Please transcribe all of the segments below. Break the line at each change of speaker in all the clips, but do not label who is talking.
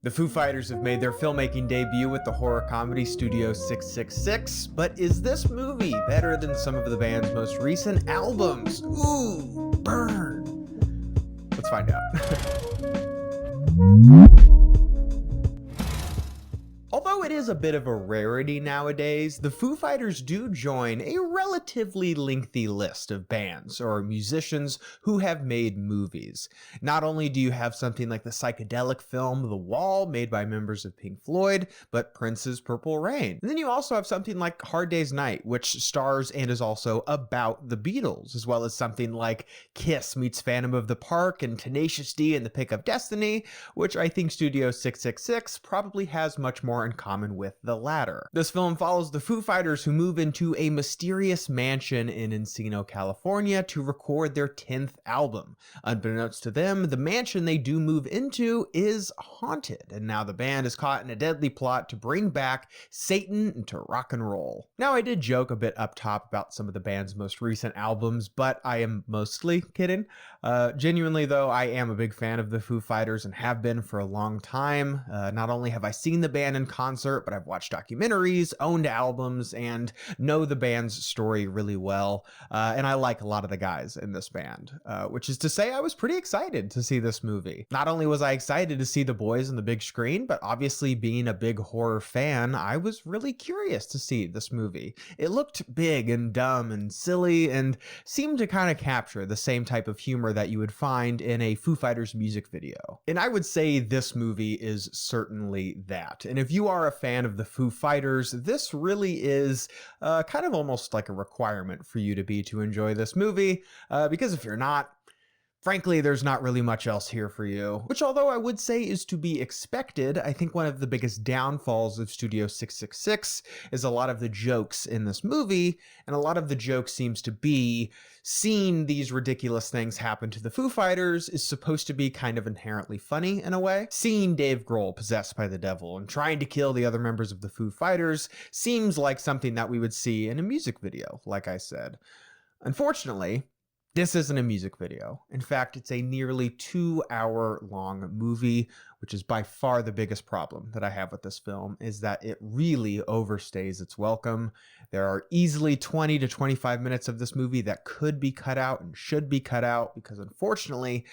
The Foo Fighters have made their filmmaking debut with the horror comedy Studio 666, but is this movie better than some of the band's most recent albums? Ooh, burn. Let's find out. Although it is a bit of a rarity nowadays, the Foo Fighters do join a relatively lengthy list of bands or musicians who have made movies. Not only do you have something like the psychedelic film The Wall, made by members of Pink Floyd, but Prince's Purple Rain. And then you also have something like Hard Day's Night, which stars and is also about the Beatles, as well as something like Kiss meets Phantom of the Park and Tenacious D and the Pick of Destiny, which I think Studio 666 probably has much more in common with the latter. This film follows the Foo Fighters, who move into a mysterious mansion in Encino, California to record their 10th album. Unbeknownst to them, the mansion they do move into is haunted, and now the band is caught in a deadly plot to bring back Satan into rock and roll. Now, I did joke a bit up top about some of the band's most recent albums, but I am mostly kidding. Genuinely though, I am a big fan of the Foo Fighters and have been for a long time. Not only have I seen the band in concert, but I've watched documentaries, owned albums, and know the band's story really well. And I like a lot of the guys in this band, which is to say I was pretty excited to see this movie. Not only was I excited to see the boys on the big screen, but obviously being a big horror fan, I was really curious to see this movie. It looked big and dumb and silly and seemed to kind of capture the same type of humor that you would find in a Foo Fighters music video. And I would say this movie is certainly that. And if you are a fan of the Foo Fighters, this really is kind of almost like a requirement for you to enjoy this movie, because if you're not, frankly, there's not really much else here for you, which, although I would say is to be expected, I think one of the biggest downfalls of Studio 666 is a lot of the jokes in this movie, and a lot of the joke seems to be seeing these ridiculous things happen to the Foo Fighters is supposed to be kind of inherently funny in a way. Seeing Dave Grohl possessed by the devil and trying to kill the other members of the Foo Fighters seems like something that we would see in a music video, like I said. Unfortunately, this isn't a music video. In fact, it's a nearly 2-hour-long movie, which is by far the biggest problem that I have with this film, is that it really overstays its welcome. There are easily 20 to 25 minutes of this movie that could be cut out and should be cut out, because unfortunately,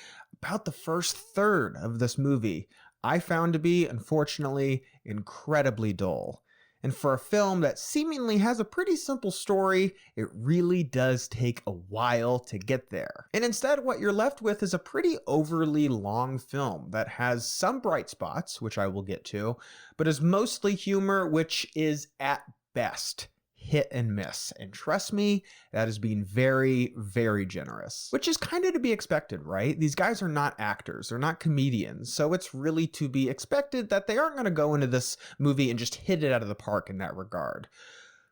about the first third of this movie, I found to be, unfortunately, incredibly dull. And for a film that seemingly has a pretty simple story, it really does take a while to get there. And instead, what you're left with is a pretty overly long film that has some bright spots, which I will get to, but is mostly humor, which is at best hit and miss. And trust me, that is being very, very generous. Which is kind of to be expected, right? These guys are not actors, they're not comedians, so it's really to be expected that they aren't going to go into this movie and just hit it out of the park in that regard.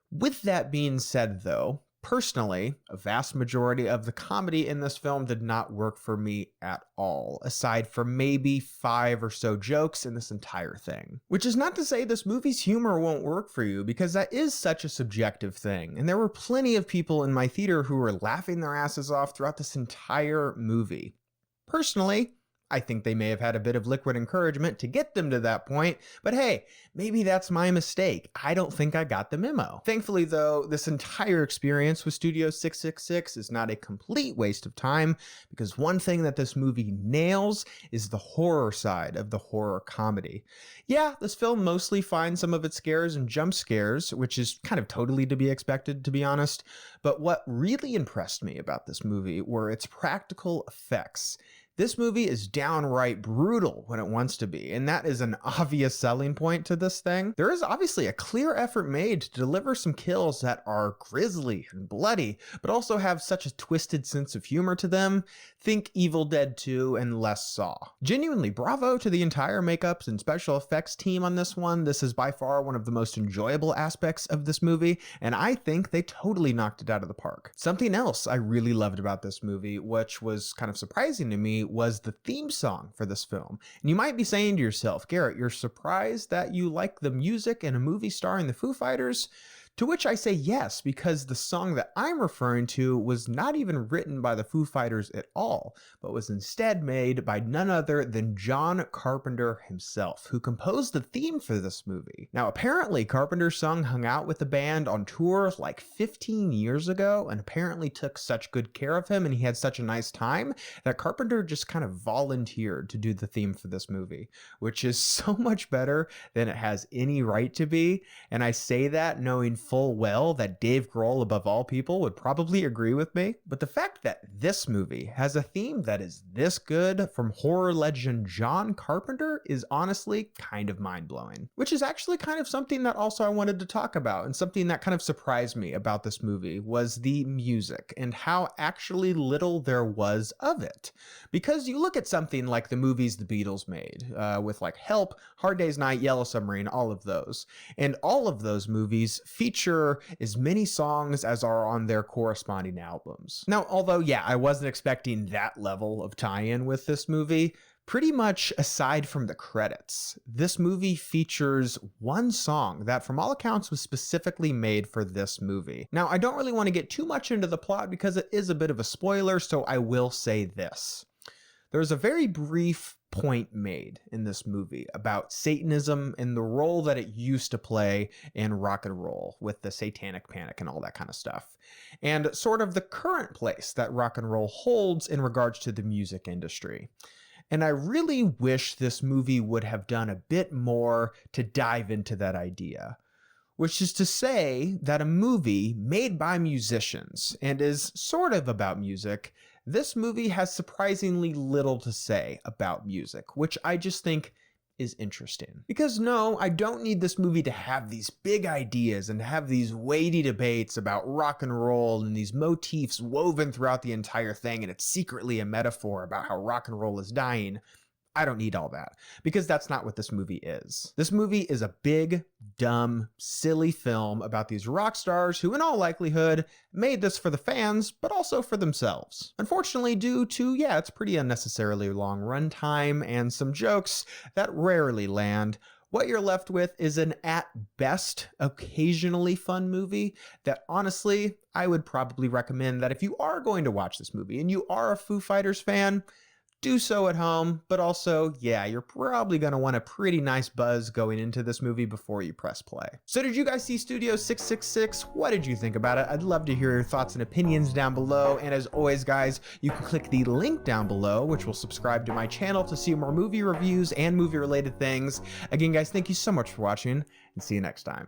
With that being said, though, personally, a vast majority of the comedy in this film did not work for me at all, aside from maybe 5 or so jokes in this entire thing. Which is not to say this movie's humor won't work for you, because that is such a subjective thing, and there were plenty of people in my theater who were laughing their asses off throughout this entire movie. Personally, I think they may have had a bit of liquid encouragement to get them to that point, but hey, maybe that's my mistake. I don't think I got the memo. Thankfully though, this entire experience with Studio 666 is not a complete waste of time, because one thing that this movie nails is the horror side of the horror comedy. Yeah, this film mostly finds some of its scares and jump scares, which is kind of totally to be expected, to be honest, but what really impressed me about this movie were its practical effects. This movie is downright brutal when it wants to be, and that is an obvious selling point to this thing. There is obviously a clear effort made to deliver some kills that are grisly and bloody, but also have such a twisted sense of humor to them. Think Evil Dead 2 and less Saw. Genuinely, bravo to the entire makeups and special effects team on this one. This is by far one of the most enjoyable aspects of this movie, and I think they totally knocked it out of the park. Something else I really loved about this movie, which was kind of surprising to me, was the theme song for this film. And you might be saying to yourself, Garrett, you're surprised that you like the music in a movie starring the Foo Fighters? To which I say yes, because the song that I'm referring to was not even written by the Foo Fighters at all, but was instead made by none other than John Carpenter himself, who composed the theme for this movie. Now, apparently Carpenter's son hung out with the band on tour like 15 years ago, and apparently took such good care of him and he had such a nice time that Carpenter just kind of volunteered to do the theme for this movie, which is so much better than it has any right to be. And I say that knowing full well that Dave Grohl, above all people, would probably agree with me. But the fact that this movie has a theme that is this good from horror legend John Carpenter is honestly kind of mind-blowing. Which is actually kind of something that also I wanted to talk about, and something that kind of surprised me about this movie was the music and how actually little there was of it. Because you look at something like the movies the Beatles made, with like Help, Hard Day's Night, Yellow Submarine, all of those. And all of those movies feature as many songs as are on their corresponding albums. Now, although, yeah, I wasn't expecting that level of tie-in with this movie, pretty much aside from the credits, this movie features one song that from all accounts was specifically made for this movie. Now, I don't really want to get too much into the plot because it is a bit of a spoiler, so I will say this. There's a very brief point made in this movie about Satanism and the role that it used to play in rock and roll with the Satanic Panic and all that kind of stuff, and sort of the current place that rock and roll holds in regards to the music industry. And I really wish this movie would have done a bit more to dive into that idea. Which is to say that a movie made by musicians and is sort of about music, this movie has surprisingly little to say about music, which I just think is interesting. Because no, I don't need this movie to have these big ideas and have these weighty debates about rock and roll and these motifs woven throughout the entire thing, and it's secretly a metaphor about how rock and roll is dying. I don't need all that, because that's not what this movie is. This movie is a big, dumb, silly film about these rock stars who in all likelihood made this for the fans, but also for themselves. Unfortunately, due to, yeah, it's pretty unnecessarily long runtime and some jokes that rarely land, what you're left with is an at best occasionally fun movie that honestly, I would probably recommend that if you are going to watch this movie and you are a Foo Fighters fan, do so at home, but also, yeah, you're probably going to want a pretty nice buzz going into this movie before you press play. So did you guys see Studio 666? What did you think about it? I'd love to hear your thoughts and opinions down below. And as always, guys, you can click the link down below, which will subscribe to my channel to see more movie reviews and movie related things. Again, guys, thank you so much for watching, and see you next time.